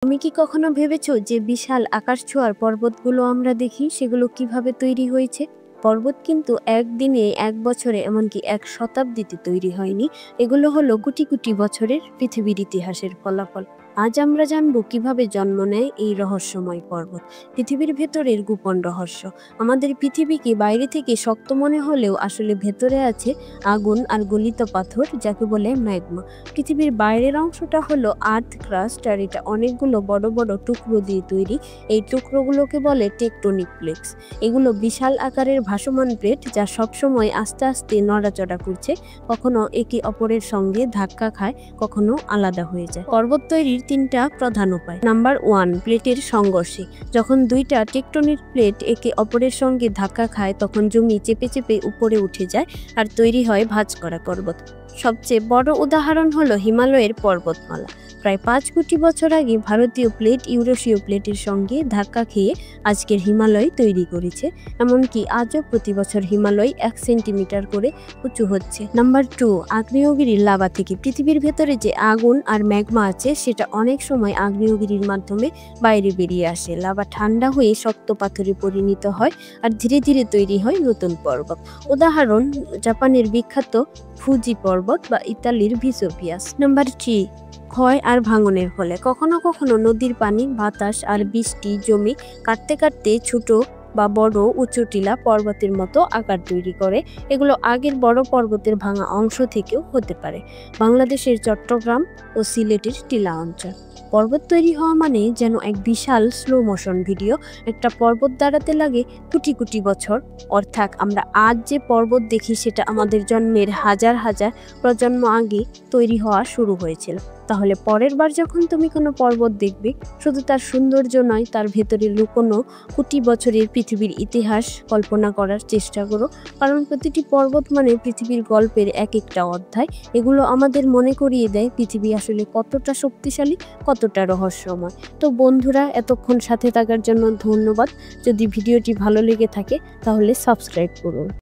তুমি কি কখনো ভেবেছো যে বিশাল আকাশ ছোঁয়ার পর্বতগুলো আমরা দেখি সেগুলো কিভাবে তৈরি হয়েছে? পর্বত কিন্তু একদিনে, এক বছরে, এমনকি এক শতাব্দীতে তৈরি হয়নি। এগুলো হলো কোটি কোটি বছরের পৃথিবীর ইতিহাসের ফলাফল। আজ আমরা জানবো কিভাবে জন্ম নেয় এই রহস্যময় পর্বত, পৃথিবীর ভেতরের গোপন রহস্য। আমাদের পৃথিবীকে বাইরে থেকে শক্ত মনে হলেও আসলে ভেতরে আছে আগুন আর গলিত পাথর, যাকে বলে ম্যাগমা। পৃথিবীর বাইরের অংশটা হলো আর্থ ক্রাস্ট, আর এটা অনেকগুলো বড় বড় টুকরো দিয়ে তৈরি। এই টুকরোগুলোকে বলে টেকটোনিক প্লেটস। এগুলো বিশাল আকারের ভাসমান প্লেট, যা সবসময় আস্তে আস্তে নড়াচড়া করছে, কখনো একে অপরের সঙ্গে ধাক্কা খায়, কখনো আলাদা হয়ে যায়। পর্বত তৈরির তিনটা প্রধান উপায়। নাম্বার 1, প্লেটের সংঘর্ষে। যখন দুইটা টেকটোনিক প্লেট একে অপরের সঙ্গে ধাক্কা খায়, তখন জমি চেপে চেপে উপরে উঠে যায় আর তৈরি হয় ভাঁজ করা পর্বত। সবচেয়ে বড় উদাহরণ হলো হিমালয়ের পর্বতমালা। প্রায় 5 কোটি বছর আগে ভারতীয় প্লেট ইউরেশীয় প্লেটের সঙ্গে ধাক্কা খেয়ে আজকের হিমালয় তৈরি করেছে। এমনকি আজও প্রতি বছর হিমালয় 1 সেন্টিমিটার করে উঁচু হচ্ছে। নাম্বার 2, আগ্নেয়গিরির লাভা থেকে। পৃথিবীর ভেতরে যে আগুন আর ম্যাগমা আছে, সেটা অনেক সময় আগ্নেয়গিরির মাধ্যমে বাইরে বেরিয়ে আসে। লাভা ঠান্ডা হয়ে শক্ত পাথরে পরিণত হয় আর ধীরে ধীরে তৈরি হয় নতুন পর্বত। উদাহরণ, জাপানের বিখ্যাত ফুজি পর্বত বা ইতালির ভিসুভিয়াস। নাম্বার 3, ক্ষয় আর ভাঙনের ফলে। কখনো কখনো নদীর পানি, বাতাস আর বৃষ্টি জমি কাটতে কাটতে ছোট বা বড় উঁচু টিলা পর্বতের মতো আকার তৈরি করে। এগুলো আগের বড় পর্বতের ভাঙা অংশ থেকেও হতে পারে। বাংলাদেশের চট্টগ্রাম ও সিলেটের টিলা অঞ্চল। পর্বত তৈরি হওয়া মানে যেন এক বিশাল স্লো মোশন ভিডিও। একটা পর্বত দাঁড়াতে লাগে কোটি কোটি বছর। অর্থাৎ আমরা আজ যে পর্বত দেখি, সেটা আমাদের জন্মের হাজার হাজার প্রজন্ম আগে তৈরি হওয়া শুরু হয়েছিল। তাহলে পরের বার যখন তুমি কোনো পর্বত দেখবে, শুধু তার সৌন্দর্য নয়, তার ভেতরে লুকোনো কোটি বছরের পৃথিবীর ইতিহাস কল্পনা করার চেষ্টা করো। কারণ প্রতিটি পর্বত মানে পৃথিবীর গল্পের এক একটা অধ্যায়। এগুলো আমাদের মনে করিয়ে দেয় পৃথিবী আসলে কতটা শক্তিশালী, কতটা রহস্যময়। তো বন্ধুরা, এতক্ষণ সাথে থাকার জন্য ধন্যবাদ। যদি ভিডিওটি ভালো লেগে থাকে তাহলে সাবস্ক্রাইব করুন।